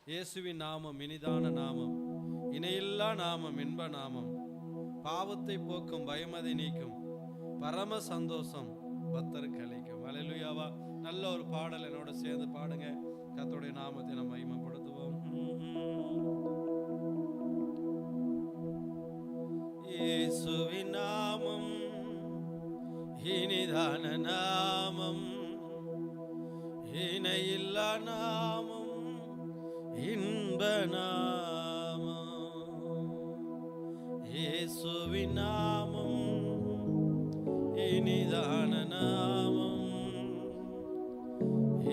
இயேசுவின் நாமம் இனிதான நாமம், இணையில்லா நாமம், இன்ப நாமம். பாவத்தை போக்கும், பயமதை நீக்கும், பரம சந்தோஷம் பக்தருக்கு அளிக்கும். அல்லேலூயாவா. நல்ல ஒரு பாடல் என்னோட சேர்ந்து பாடுங்க. கர்த்தருடைய நாமத்தை நம்ம மகிமைப்படுத்துவோம். இயேசுவின் நாமம் இனிதான நாமம், இணையில்லா நாமம், இன்ப நாமம். இயேசுவின் நாமம் இனிதான நாமம்,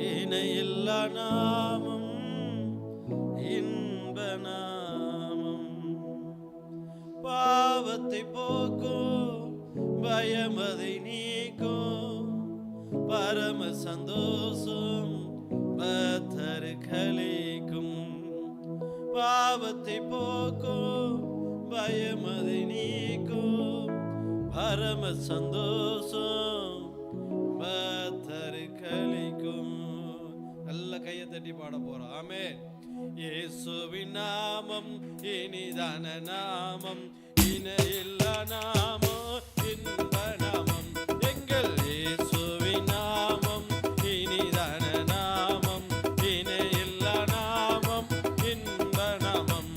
இணையில்லா நாமம், இன்ப நாமம். பாவத்தை போக்கும், பயமதை நீக்கும், பரம சந்தோஷம் பக்தருக்கு அளிக்கும். பாவத்தை போக்கும், பயமதை நீக்கும், பரம சந்தோஷம் பக்தருக்கு அளிக்கும். நல்ல கையை தட்டி பாட போறோம். ஆமென். இயேசுவின் நாமம் இனிதான நாமம், இணையில்லா நாமம், இன்ப நாமம். எங்கள் இயேசுவின் நாமம் இனிதான நாமம், இணையில்லா நாமம், இன்ப நாமம்.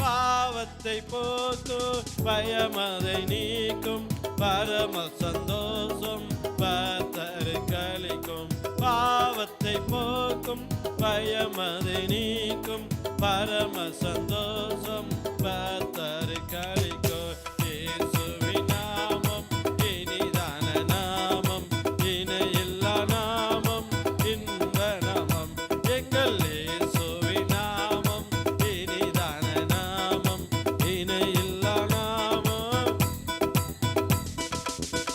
பாவத்தை போக்கும், பயமதை நீக்கும், பரம சந்தோஷம் பக்தருக்கு அளிக்கும். பாவத்தை போக்கும், பயமதை நீக்கும், பரம சந்தோஷம் பக்தருக்கு அளிக்கும். இயேசுவின் நாமம் இனிதான நாமம், இணையில்லா நாமம், இன்ப நாமம். எங்கள் இயேசுவின் நாமம் இனிதான நாமம், இணையில்லா நாமம்.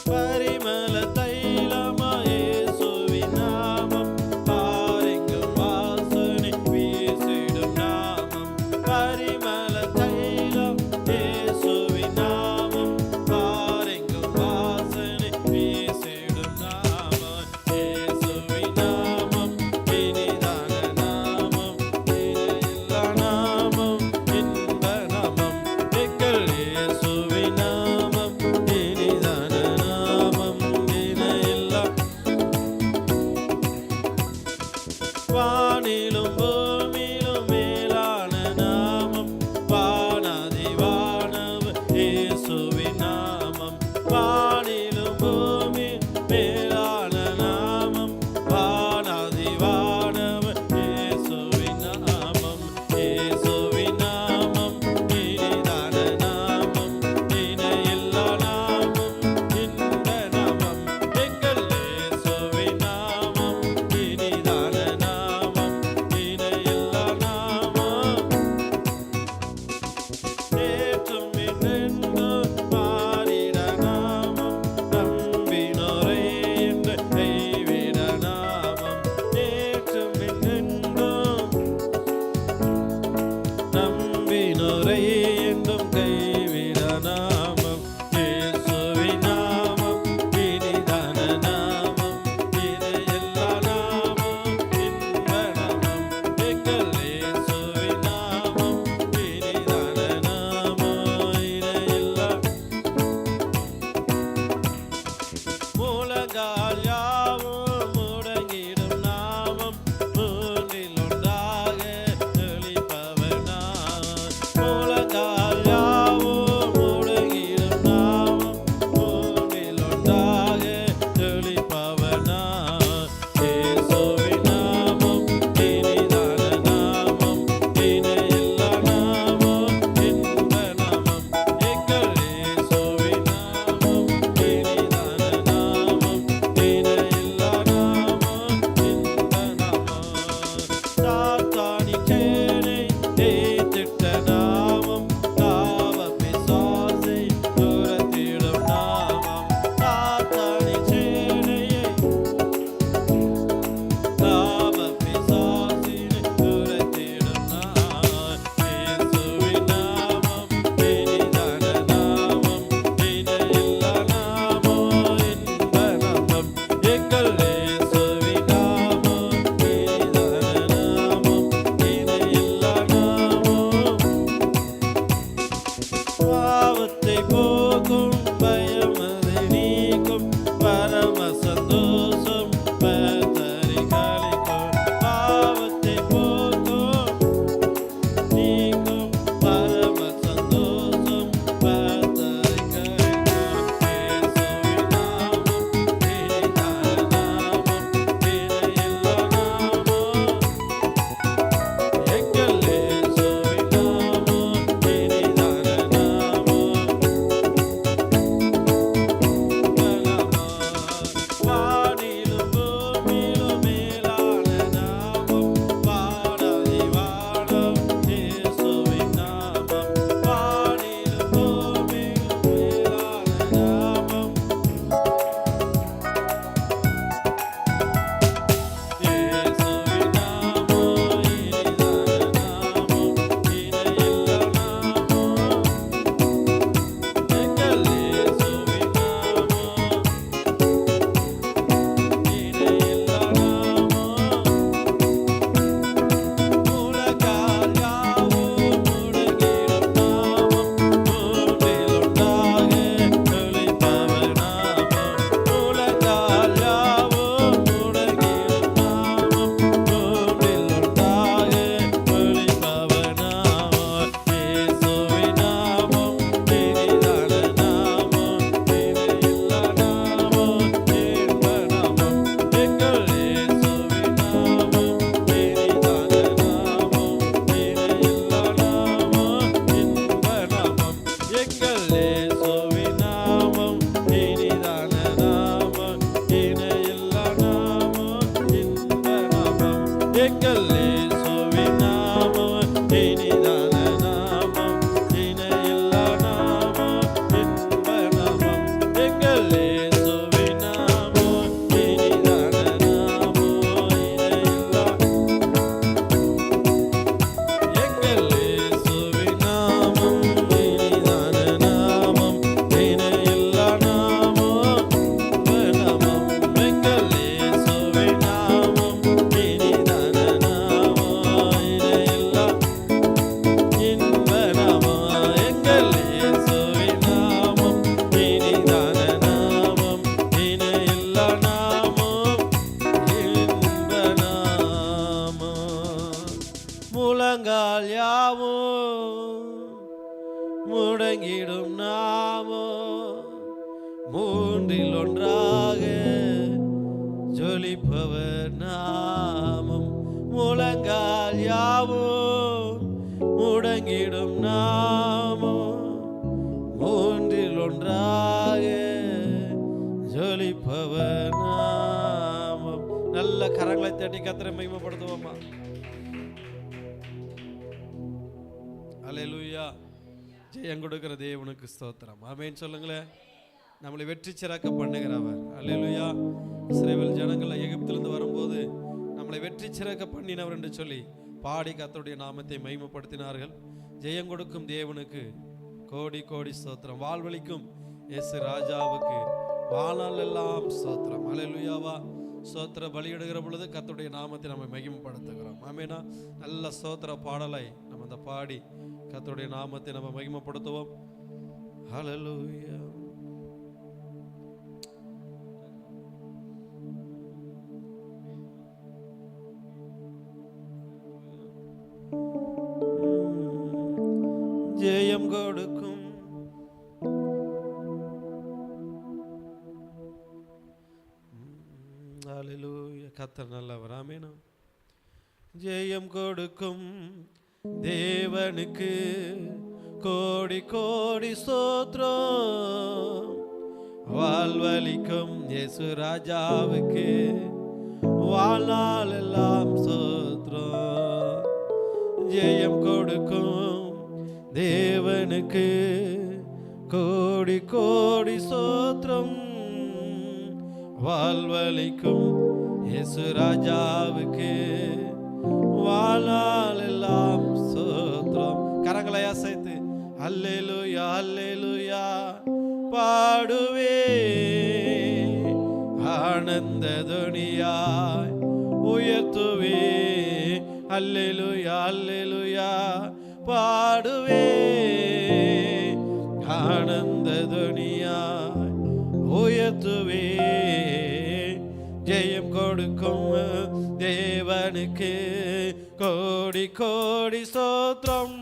பரிமள தைலமா இயேசுவின் நாமம், பாரெங்கும் வாசனை வீசிடும் நாமம். பரிமள தைலம் இயேசுவின் நாமம், பாரெங்கும் வாசனை வீசிடும் நாமம். இயேசுவின் நாமம் இனிதான நாமம், இணையில்லா நாமம், இன்ப நாமம். எங்கள் இயேசுவின் நாமம் இனிதான நாமம், இணையில்லா. வானிலும் பூமியிலும் மேலான நாமம், வானாதி வானவர் இயேசுவின் நாமம். வானிலும் பூமி மேலான நாமம், வானாதி வானவர் இயேசுவின் நாமம். இயேசுவின் நாமம் இனிதான நாமம், இணையில்லா நாமம், இன்ப நாமம். எங்கள் இயேசுவின் நாமம் இனிதான நாமம், இணையில்லா நாமம். நேற்றும் இன்றும் மாறிட நாமம், நம்பினோரை என்று கைவிட நாமம். நேற்றும் இன்றும் நம்பினோரை என்றும் கைவிட நாமம். இயேசுவின் நாமம் இனிதான நாமம், இணையில்லா நாமம், இன்ப நாமம். எங்கள் இயேசுவின் நாமம் இனிதான நாமம், இணையில்லா. முழங்கால் யாவும் முடங்கிடும் நாமம், மூன்றில் ஒன்றாக தெளிப்பவர் நாமம். முழங்கால் யாவும் முடங்கிடும் நாமம், மூன்றில் ஒன்றாக தெளிப்பவர் நாமம். இயேசுவின் நாமம் இனிதான நாமம், இணையில்லா நாமம், இன்ப நாமம். எங்கள் இயேசுவின் நாமம் இனிதான நாமம், இணையில்லா நாமம், இன்ப நாமம். சாத்தானின் சேனை தேய்த்திட்ட நாமம், பாவ பிசாசை துரத்திடும் நாமம். சாத்தானின் சேனையை பாவ பிசாசினை துரத்திடும் நாமம். இயேசுவின் நாமம் இனிதான நாமம், இணையில்லா நாமம், இன்ப நாமம். எங்கள் இயேசுவின் நாமம் இனிதான நாமம், முழங்கால் யாவும் முடங்கிடும் நாமோ மூன்றில் ஒன்றாக ஜொலிப்பவர் நாமம். முழங்கால் யாவும் முடங்கிடும் நாமோ மூன்றில் ஒன்றாக ஜொலிப்பவர் நாமம். நல்ல கரங்களை தட்டி கர்த்தரை மகிமைப்படுத்துவோமா? அல்லேலூயா. ஜெயம் கொடுக்கிற தேவனுக்கு ஸ்தோத்திரம். ஆமென் சொல்லுங்களேன். நம்மளை வெற்றி சிறக்க பண்ணுகிறவர். அல்லேலூயா. இஸ்ரவேல் ஜனங்கள் எகிப்திலிருந்து வரும்போது நம்மளை வெற்றி சிறக்க பண்ணினவர் என்று சொல்லி பாடி கர்த்தருடைய நாமத்தை மகிமைப்படுத்தினார்கள். ஜெயம் கொடுக்கும் தேவனுக்கு கோடி கோடி ஸ்தோத்திரம். வாழ்வழிக்கும் இயேசு ராஜாவுக்கு வாழ்நாள் எல்லாம் ஸ்தோத்திரம். அல்லேலூயாவா. ஸ்தோத்திர பலியிடுகிற பொழுது கர்த்தருடைய நாமத்தை நம்ம மகிமைப்படுத்துகிறோம். ஆமெனா. நல்ல ஸ்தோத்திர பாடலை நம்ம அந்த பாடி கர்த்தருடைய நாமத்தை நம்ம மகிமைப்படுத்துவோம். ஹல்லேலூயா. ஜெயம் கொடுக்கும் ஹல்லேலூயா. கர்த்தர் நல்லவர். ஆமென். ஜெயம் கொடுக்கும் தேவனுக்கு கோடி கோடி ஸ்தோத்திரம். வாழ்வழிக்கும் இயேசு ராஜாவுக்கு வாழ்நாள் எல்லாம் ஸ்தோத்திரம். ஜெயம் கொடுக்கும் தேவனுக்கு கோடி கோடி ஸ்தோத்திரம். வாழ்வழிக்கும் இயேசு ராஜாவுக்கு வாழ்நாள் எல்லாம் ஸ்தோத்திரம். கரங்களை அசைத்து அல்லேலூயா அல்லேலூயா பாடுவே ஆனந்த துனியாய் உயர்த்துவே. அல்லேலூயா அல்லேலூயா பாடுவே ஆனந்த துனியாய் உயர்த்துவே. ஜெயம் கொடுக்கும் தேவனுக்கு கோடி கோடி ஸ்தோத்திரம்.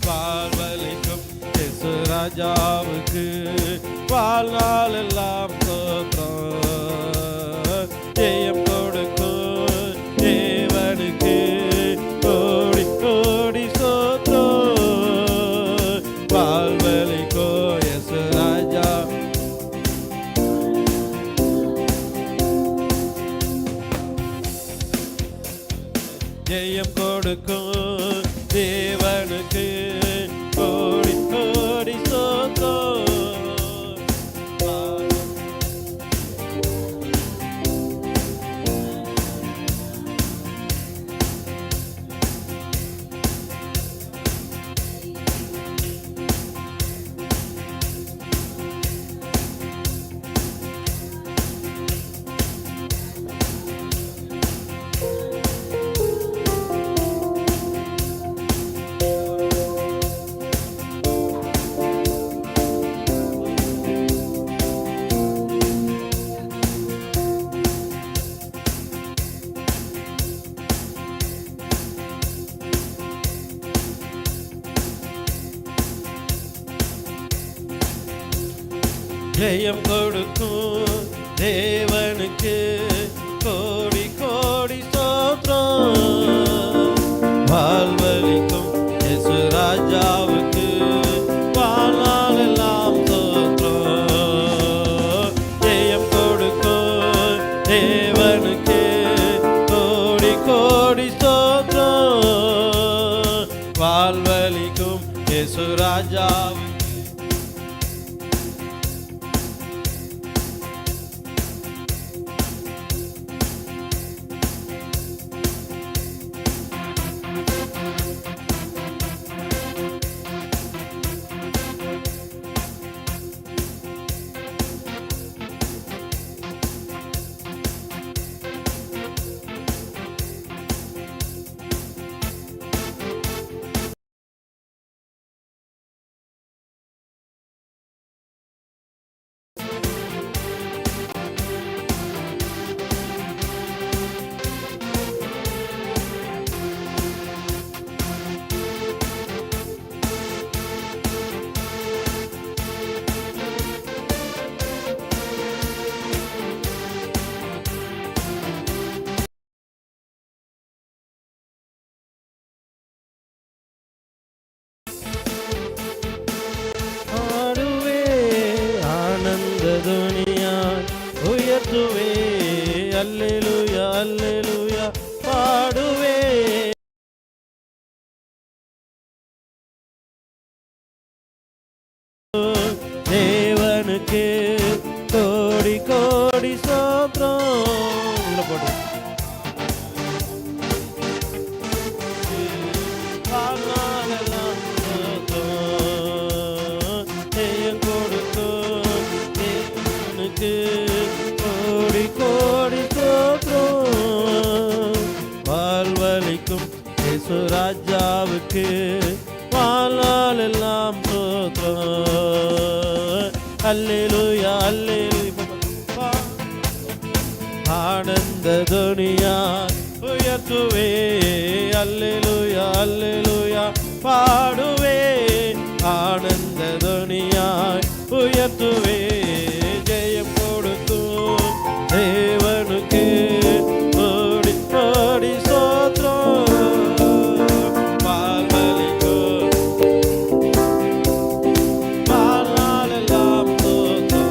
வாழ்வழிக்கும் இயேசு ராஜாவுக்கு வாழ்நாள் எல்லாம் ஸ்தோத்திரம். ஜெயம் கொடுக்கும் தேவனுக்கு கோடி கோடி ஸ்தோத்திரம். வாழ்வழிக்கும் இயேசு ராஜா ஜெயம் கொடுக்கும் தேவனுக்கு கோடி கோடி ஸ்தோத்திரம். ஜெயம் கொடுக்கும் தேவனுக்கு கோடி கோடி ஸ்தோத்திரம். வாழ்வழிக்கும் இயேசு ராஜாவுக்கு வாழ்நாள் எல்லாம் ஸ்தோத்திரம். ஜெயம் கொடுக்கும் தேவனுக்கு கோடி கோடி ஸ்தோத்திரம். வாழ்வழிக்கும் இயேசு ராஜாவுக்கு சோத்ரம். இதுல போட்டு வாழ்நாளெல்லாம் சோத்ரம். ஜெயம் கொடுக்கும் தேவனுக்கு கோடி கோடி சோத்ரம். வாழ்வழிக்கும் இயேசு ராஜாவுக்கு வாழ்நாளெல்லாம் சோத்ரம். அல்லேலூயா அல்லேலூயா. ஆனந்த துனியார் உயர்த்துவே. அல்லேலூயா அல்லேலூயா பாடுவே. ஆனந்த துனியார் உயர்த்துவே. ஜெயம் கொடுக்கும் தேவனுக்கு கோடி கோடி ஸ்தோத்திரம். வாழ்வழிக்கும் வாழ்நாளெல்லாம் ஸ்தோத்திரம்.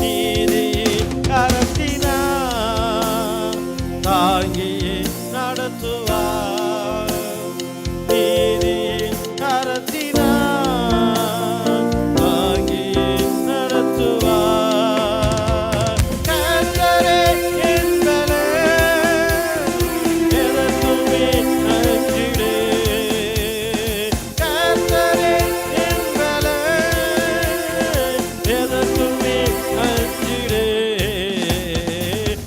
நீதியின் கரத்தினார் தாங்கியே நடத்துவார். நீதியின் கரத்தினார் தாங்கியே நடத்துவார். கர்த்தரே என் பலன், எதற்குமே அஞ்சிடே. கர்த்தரே என் பலன், எதற்குமே அஞ்சிடே.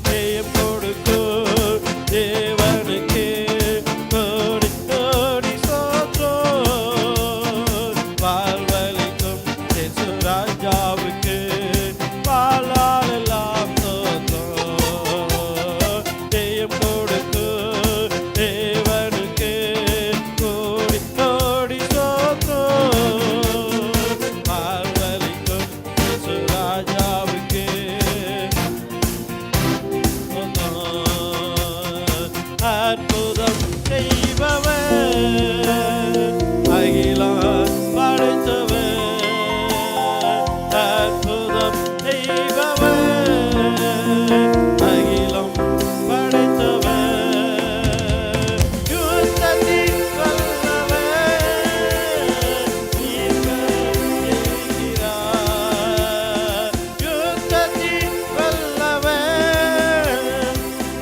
ஜெயம் கொடுக்கும் தேவனுக்கு கோடி கோடி ஸ்தோத்திரம். வாழ்வழிக்கும் இயேசு ராஜாவுக்கு வாழ்நாளெல்லாம் ஸ்தோத்திரம். ஜெயம் கொடுக்கும் தேவனுக்கு கோடி கோடி ஸ்தோத்திரம். வாழ்வழிக்கும் இயேசு ராஜாவுக்கு அற்புதம் செய்பவர், அகிலம் படைத்தவர். அற்புதம் செய்பவர், அகிலம் படைத்தவர். யுத்தத்தில் வல்லவர், மீட்பர் ஜெயிக்கிறார். யுத்தத்தில் வல்லவர்,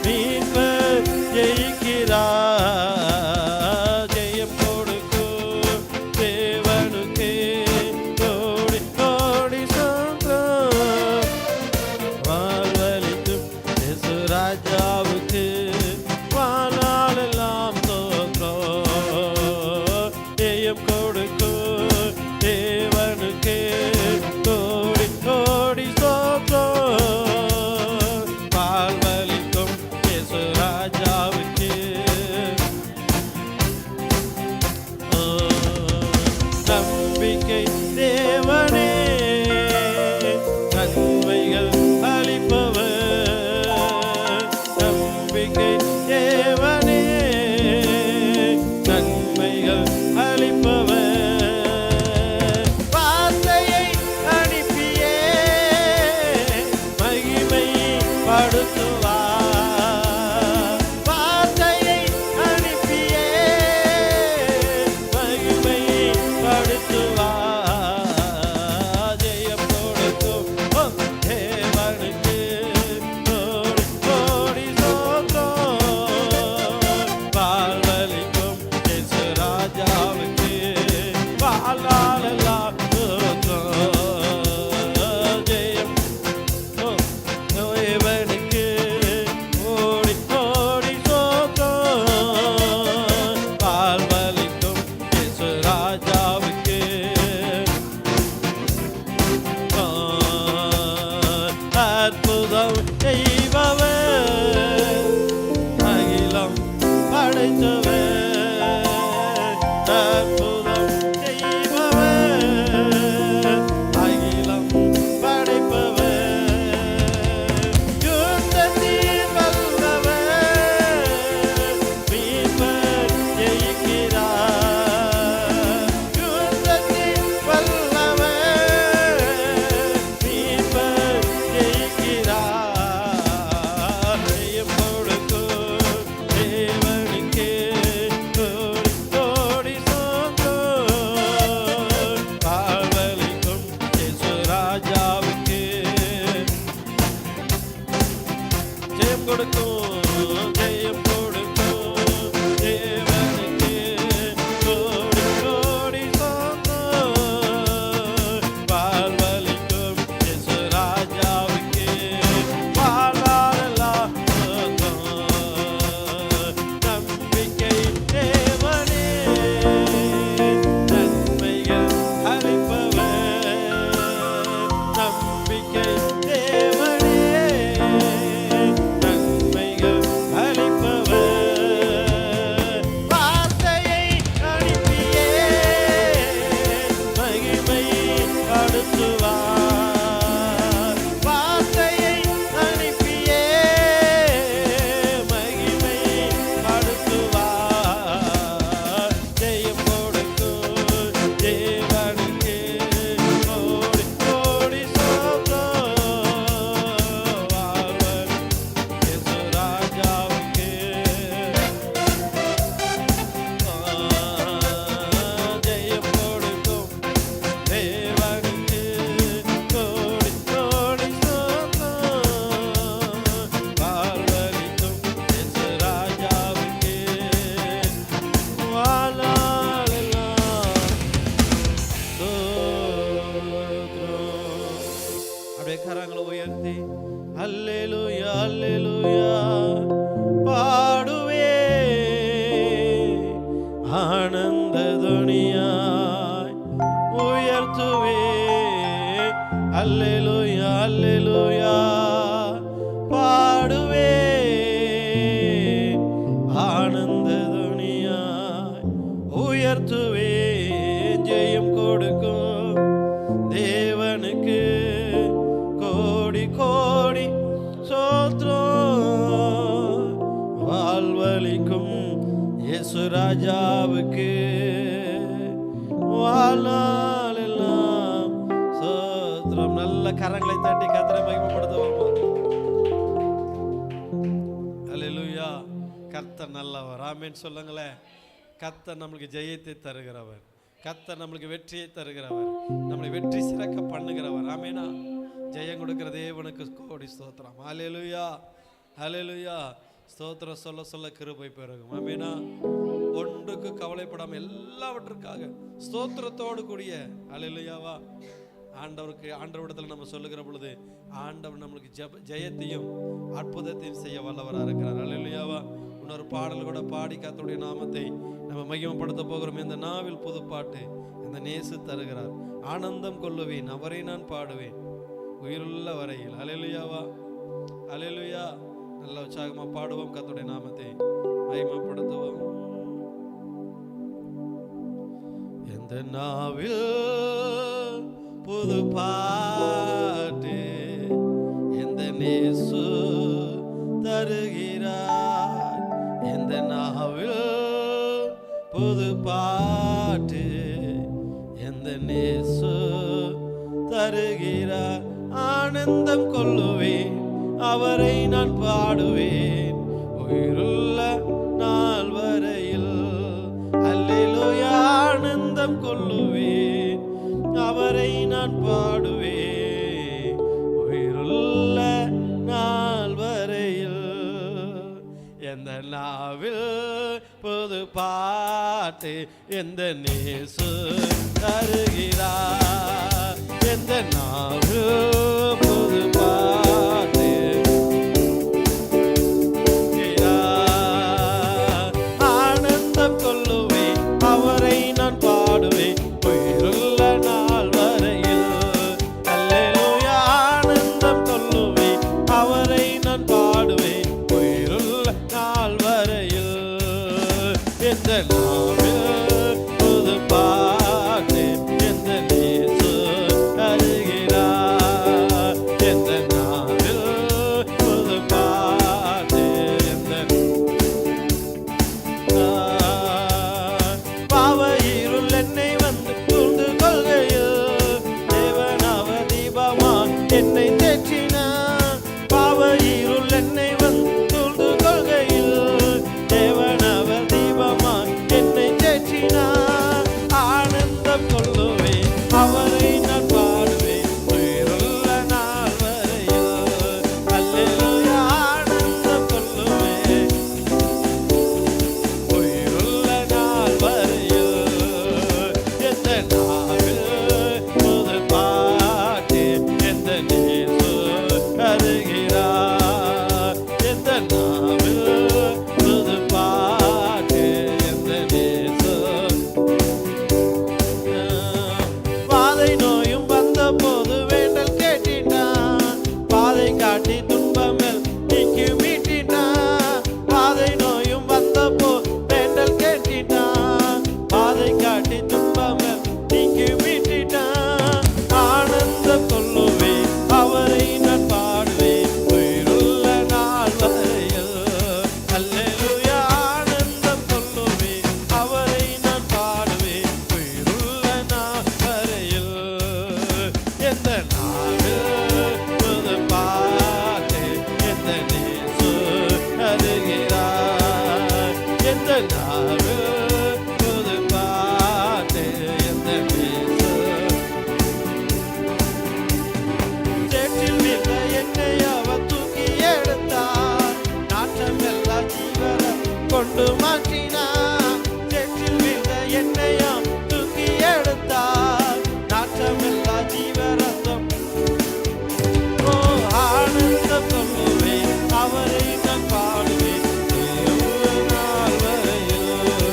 மீட்பர் ஜெயிக்கிறார். ஜெயம் கொடுக்கும் தேவனுக்கு கோடி கோடி ஸ்தோத்திரம். வாழ்வழிக்கும் இயேசு ராஜாவுக்கு வாழ்நாளெல்லாம் ஸ்தோத்திரம். ஜெயம் கொடுக்கும் தேவனுக்கு கோடி கோடி ஸ்தோத்திரம். வாழ்வழிக்கும் இயேசு ராஜாவுக்கு நம்பிக்கை தேவனே, நன்மைகள் அளிப்பவர். நம்பிக்கை தேவனே, நன்மைகள் அளிப்பவர். வார்த்தையை அனுப்பியே மகிமை படுத்துவார். வார்த்தையை அனுப்பியே மகிமை படுத்துவார். ஜெயம் கொடுக்கும் தேவனுக்கு கோடி கோடி ஸ்தோத்திரம். வாழ்வழிக்கும் இயேசு ராஜாவுக்கு வாழ்நாளெல்லாம் ஸ்தோத்திரம். ஜெயம் தேவனுக்கு கோடி கோடி ஸ்தோத்திரம். வாழ்வழிக்கும் இயேசு ராஜாவுக்கு அற்புதம் செய்பவர், அகிலம் படைத்தவர். அற்புதம் செய்பவர், அகிலம் படைப்பவர். யுத்தத்தில் வல்லவர், மீட்பர் ஜெயிக்கிறார். யுத்தத்தில் வல்லவர், மீட்பர் ஜெயிக்கிறார். ஜெயம் கொடுக்கும் தேவனுக்கு உயர்த்துவேன். ஜெயம் கொடுக்கும் தேவனுக்கு கோடி கோடி சோத்ரம். வாழ்வழிக்கும் இயேசு ராஜாவுக்கு வாழ்நாள் எல்லாம் சோத்ரம். நல்ல கரங்களை தட்டி கர்த்தரை மகிமைப்படுத்துவோம். அல்லேலூயா. கர்த்தர் நல்லவர். ஆமென் சொல்லுங்களேன். கர்த்தர் நம்மளுக்கு ஜெயத்தை தருகிறவர். கர்த்தர் நம்மளுக்கு வெற்றியை தருகிறவர். நம்மளை வெற்றி சிறக்க பண்ணுகிறவர். ஆமெனா. ஜெயம் கொடுக்கிற தேவனுக்கு கோடி ஸ்தோத்திரம். அல்லேலூயா, அல்லேலூயா. ஸ்தோத்திரம் சொல்ல சொல்ல கிருபை பெருகும். ஆமெனா. ஒன்றுக்கு கவலைப்படாமல் எல்லாவற்றுக்காக ஸ்தோத்திரத்தோடு கூடிய அல்லேலூயாவா ஆண்டவரிடத்தில் நம்ம சொல்லுகிற பொழுது ஆண்டவர் நம்மளுக்கு ஜெயத்தையும் அற்புதத்தையும் செய்ய வல்லவராக இருக்கிறார். அல்லேலூயாவா. இன்னொரு பாடல் கூட பாடி கர்த்தருடைய நாமத்தை நம்ம மகிமைப்படுத்த போகிறோம். இந்த நாவில் புதுப்பாட்டு இந்த நேசு தருகிறார். ஆனந்தம் கொள்ளுவேன், அவரை நான் பாடுவேன் உயிருள்ள வரையில். அல்லேலூயாவா, அல்லேலூயா. நல்ல உற்சாகமா பாடுவோம், கர்த்தருடைய நாமத்தை மகிமைப்படுத்துவோம். இந்த நாவில் புது பாட்டு இந்த நேசு தருகிறார். இந்த நாவில் புது பாட்டு இந்த நேசு தருகிறார். ஆனந்தம் கொள்ளுவேன், அவரை நான் பாடுவேன் உயிருள்ள நாள் வரையில். அல்லேலூயா. ஆனந்தம் கொள்ளுவேன், அவரை நான் பாடுவேன் உயிருள்ள நாள் வரையில். எந்த நாவில் புது பாட்டு எந்த நேசு தருகிறார். எந்த நாவில் புது பாட்டு ஆனந்தம் கொள்ளுவேன், அவரை நான் பாடுவேன் உயிருள்ள நாள் வரையில். அல்லேலூயா. ஆனந்தம் கொள்ளுவேன், அவரை நான் பாடுவேன் உயிருள்ள நாள் வரையில். எந்த நாவில் புது பாட்டு எந்த நேசு தருகிறார். எந்த நாவில் புது பாட்டு எந்த பாவ இருள் என்னை வந்து சூழ்ந்து கொள்கையில் தேவனாவ தீபமா என்னை தேற்றினார். பாவ இருள் என்னை வந்து சூழ்ந்து கொள்கையில் தேவனாவ தீபமா என்னை தேற்றினார். ஆனந்தம் கொள்ளுவேன், அவரை நான் பாடுவேன் உயிருள்ள நாள் வரையில். அல்லேலூயா. ஆனந்தம் கொள்ளுவேன் உயிருள்ள நாள் வரையில். எந்த நாவில் புது பாட்டு எந்த நேசு தருகிறார். எந்த நாவில் புது பாட்டு எந்த நேசு. பாதை நோயும் வந்த போது வேண்டல் கேட்டிட்டான், பாதை காட்டி துன்பமெல் நீக்கி மீட்டினான். பாதை நோயும் வந்த போது வேண்டல் கேட்டிட்டான், பாதை காட்டி துன்பமெல் நீக்கி மீட்டினான். ஆனந்தம் கொள்ளுவேன், அவரை நான் பாடுவேன் உயிருள்ள நாள் வரையில். அல்லேலூயா. ஆனந்தம் கொள்ளுவேன், அவரை நான் பாடுவேன் உயிருள்ள நாள் வரையில். எந்த நாவில் புது பாட்டு எந்த நேசு தருகிறார். எந்த நாவில் புது பாட்டு எந்த நேசு. சேற்றில் வீழ்ந்த என்னை அவர் தூக்கி எடுத்தார், நாற்றம் எல்லா ஜீவனை கொண்டு மாற்றினார். சேற்றில் வீழ்ந்த என்னையாம் தூக்கி எடுத்தார், நாற்றம் எல்லா ஜீவரத்தம். ஓ ஆனந்தம் கொள்ளுவேன், அவரை நான் பாடுவேன் உயிருள்ள நாள் வரையில்.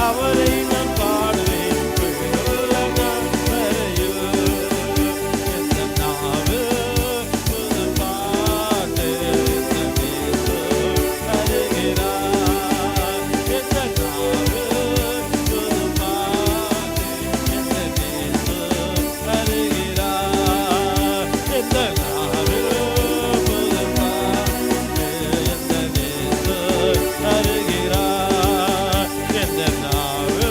அவரை நான் பாடுவேன் உள்ள நாள் வரையும். எந்த நாவு புது பாட்டு எந்த இயேசு தருகிறார். எந்த நாவு புது பாட்டு எந்த இயேசு தருகிறார். எந்த நாவு புது பாட்டு எந்த இயேசு தருகிறார். எந்த நாவு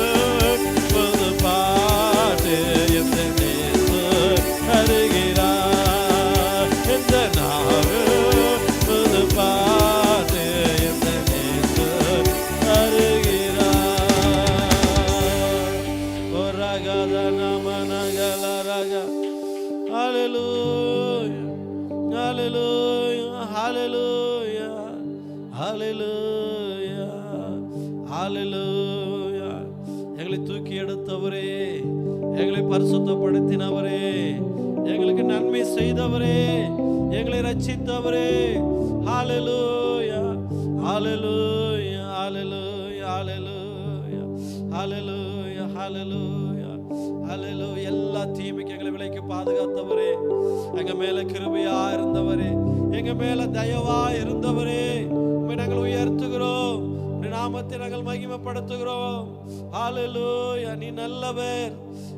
புது பாட்டு எந்த இயேசு தருகிறார். எந்த நாவு புது பாட்டு எந்த இயேசு தருகிறார். ஓ ரகத நமனகல ரக. ஹalleluya ஹalleluya ஹalleluya ஹalleluya ஹalleluya. எங்களை தூக்கி எடுத்தவரே, எங்களை பரிசுத்தப்படுத்தினவரே, எங்களுக்கு நன்மை செய்தவரே, எங்களை ரட்சித்தவரே, ஹalleluya ஹalleluya ஹalleluya ஹalleluya ஹalleluya ஹalleluya ஹalleluya. எல்லா தீமைக்கு எங்களை விலைக்கு பாதுகாத்தவரே, எங்க மேல கிருபையா இருந்தவரே, எங்க மேல தயவா இருந்தவரே, உம்மை நாங்கள் உயர்த்துகிறோம், உம்முடைய நாமத்தை நாங்கள் மகிமைப்படுத்துகிறோம். ஹalleluya. நீ நல்லவர்,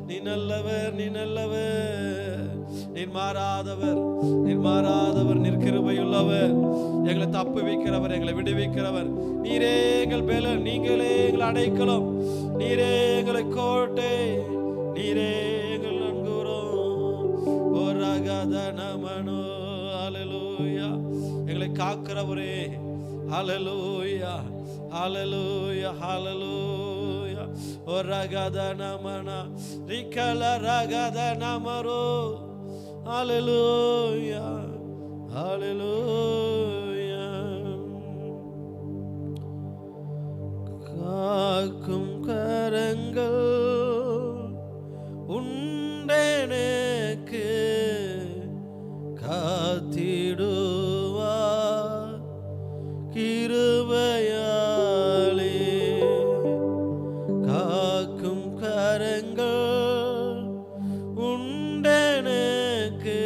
நீ நல்லவர், நீ நல்லவர், நீர் மாறாதவர், நீர் மாறாதவர், நீர் கிருபையுள்ளவர், எங்களை தப்பு வைக்கிறவர், எங்களை விடுவிக்கிறவர். நீரே எங்கள் பேலன், நீங்களே எங்களை அடைக்கலம், நீரே எங்களை கோட்டை, நீரே எங்கள் நன்குறோம். ஓ ரகத நமனோ. ஹalleluya. எங்களை காக்கிறவரே, ஹalleluya ஹalleluya ஹalleluya. ஓ ரகத நமனா ரிகல ரகத நமரோ. ஹalleluya ஹalleluya. காக்கும் கரங்கள் உண்டெனக்கு காத்திடுவார் கிருபையாலே. காக்கும் கரங்கள் உண்டெனக்கு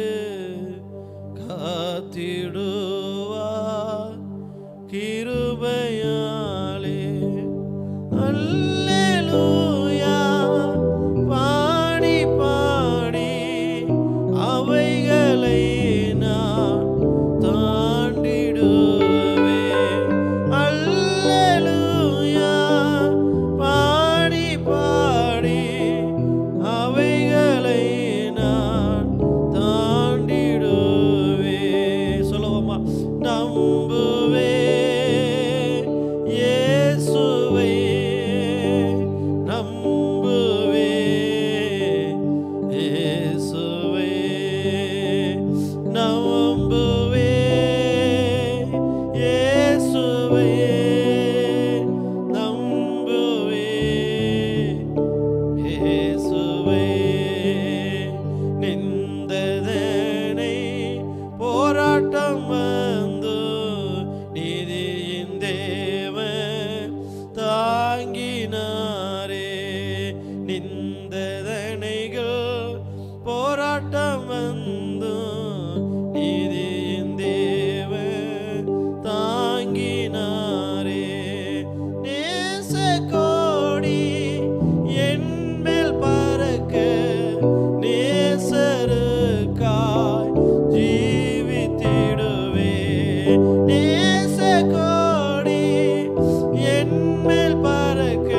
காத்திடுவார் கிருபையாலே. அல்லேலூயா பாடி பாடி அவைகளை நான் தாண்டிடுவேன். அல்லேலூயா பாடி பாடி அவைகளை நான் தாண்டிடுவேன். சொல்லுவோமா? நம்புவே இயேசுவை நம்புவே இயேசுவை நம்புவே இயேசுவை நம்புவே இயேசுவை. நிந்ததனை போராட்டம் வந்து நீதியின் தேவன் தாங்கினாரே. நிந்ததனைகள் போராட்டம் வந்து நீதியின் தேவன் தாங்கினாரே. நேச கோடி என் மேல் பறக்க நேசருக்காய் ஜீவித்திடுவே. நேச கோடி என் மேல் பறக்க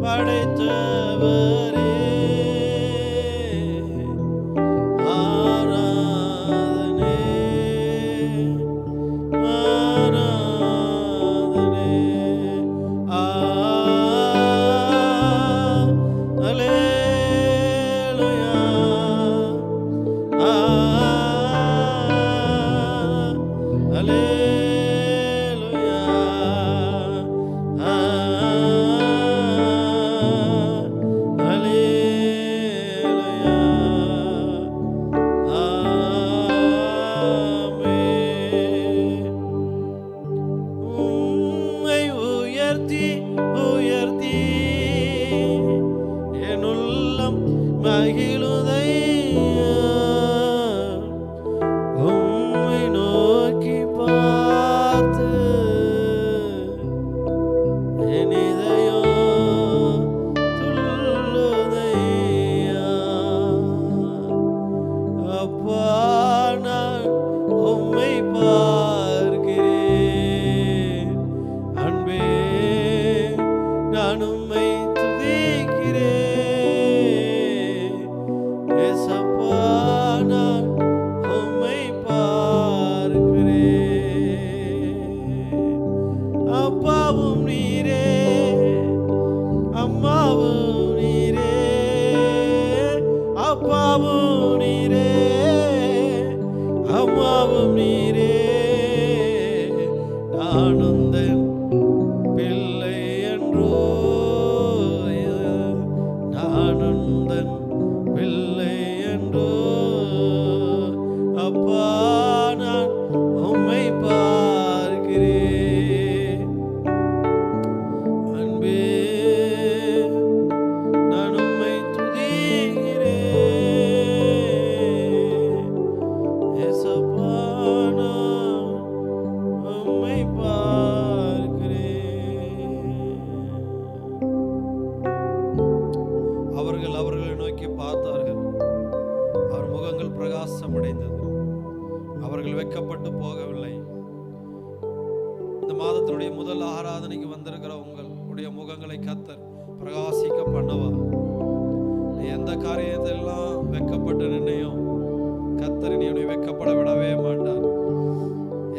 படைத்தவரே ஆராதனை ஆராதனை அல்லேலூயா அல்லேலூயா உம்மை உயர்த்தி உயர்த்தி என் உள்ளம் மகிழுதையா உம்மை நோக்கி பார்த்து என் இதயம் துள்ளுதையா அப்பா நான் உம்மை பார்க்கிறேன் அன்பே நான் உம்மை துதிக்கிறேன் ஏசப்பா நான் உம்மை பார்க்கிறேன் அப்பாவும் நீரே அம்மாவும் நீரே அப்பாவும் நீரே அம்மாவும் நீரே நான் உந்தன் பிள்ளை என்றோ நான் உந்தன் பிள்ளை என்றோ அப்பா நான் உம்மை பார்க்கிறேன் அன்பே நான் உம்மை துதிக்கிறேன் ஏசப்பா நான் உம்மை பார்க்கிறேன். அவர்கள் அவர்களை நோக்கி பார்த்தார்கள், அவர் முகங்கள் பிரகாசம் அடைந்தது, அவர்கள் வெட்கப்பட்டு போகவில்லை. இந்த மாதத்தினுடைய முதல் ஆராதனைக்கு வந்திருக்கிற உங்களுடைய முகங்களை கர்த்தர் பிரகாசிக்க பண்ணவா. நீ எந்த காரியத்திலெல்லாம் வெட்கப்பட்டு நின்னையோ கர்த்தர் நீ உன்னை வெட்கப்பட விடவே மாட்டார்.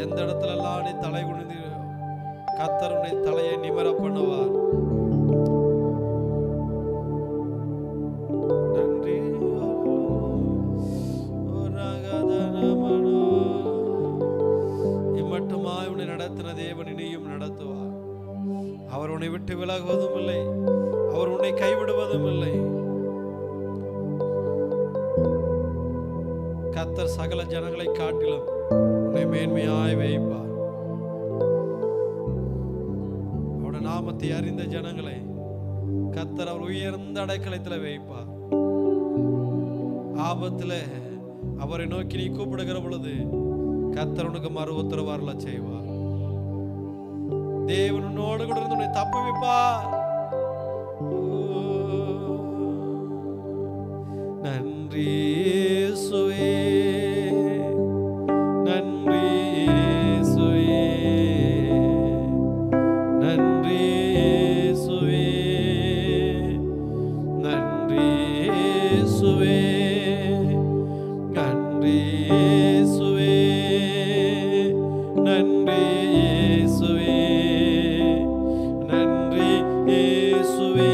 எந்த இடத்துலலாம் நீ தலை குனிந்து கர்த்தர் உன்னை தலையை நிமிர பண்ணுவார். நன்றி இம்மட்டுமாய் உன்னை நடத்தின தேவன் இனியும் நடத்துவார். அவர் உன்னை விட்டு விலகுவதும் இல்லை, அவர் உன்னை கைவிடுவதும் இல்லை. கர்த்தர் சகல ஜனங்களை காட்டிலும் உன்னை மேன்மையாய் வைப்பார். அவருடைய நாமத்தை அறிந்த ஜனங்களை கர்த்தர் அவர் உயர்ந்த அடைக்கலத்தில் வைப்பார். ஆபத்தில் அவரை நோக்கி நீ கூப்பிடுகிற பொழுது கர்த்தர் உனக்கு மறு உத்தரவு அருள செய்வார். தேவன் உன்னோடு கூட இருந்து உன்னை தப்புவிப்பார். நன்றி இயேசுவே, நன்றி இயேசுவே, நன்றி இயேசுவே, நன்றி இயேசுவே, நன்றி இயேசுவே, நன்றி இயேசுவே, நன்றி இயேசுவே,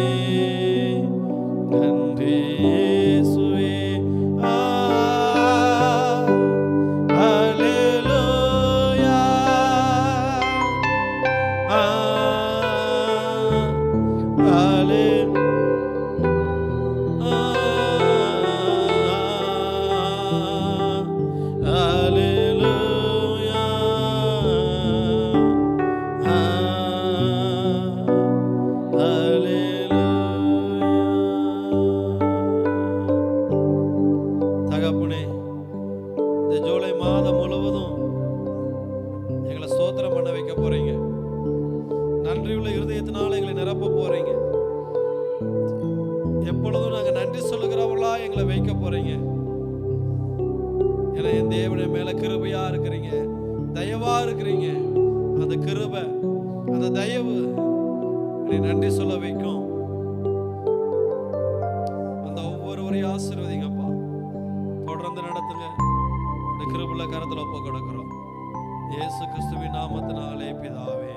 நன்றி இயேசுவே. ஹல்லேலூயா, ஹல்லேலூயா, தகப்பனே, இந்த ஜூலை மாதம் முழுவதும் எங்களை ஸ்தோத்திரம் பண்ண வைக்க போறீங்க. நன்றியுள்ள இருதயத்தினால எங்களை நிரப்ப போறீங்க. எப்பொழுதும் நாங்க நன்றி சொல்லுகிறவர்களா எங்களை வைக்க போறீங்க. ஏன்னா என் தேவனை மேல கிருபையா இருக்கிறீங்க, தயவா இருக்கிறீங்க. அந்த கிருபை, அந்த தயவு என்னை நன்றி சொல்ல வைக்கும். ஒவ்வொருவரையும் ஆசீர்வதிங்கப்பா. தொடர்ந்து நடத்துங்க. இந்த கிருபையுள்ள கரத்துல ஒப்பு கொடுக்கிறோம். இயேசு கிறிஸ்துவின் நாமத்தினாலே பிதாவே,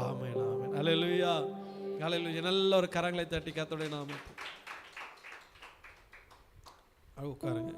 ஆமென் ஆமென். அல்லேலூயா அல்லேலூயா. நல்ல ஒரு கரங்களை தட்டி கர்த்தருடைய நாமத்தை உட்காருங்க.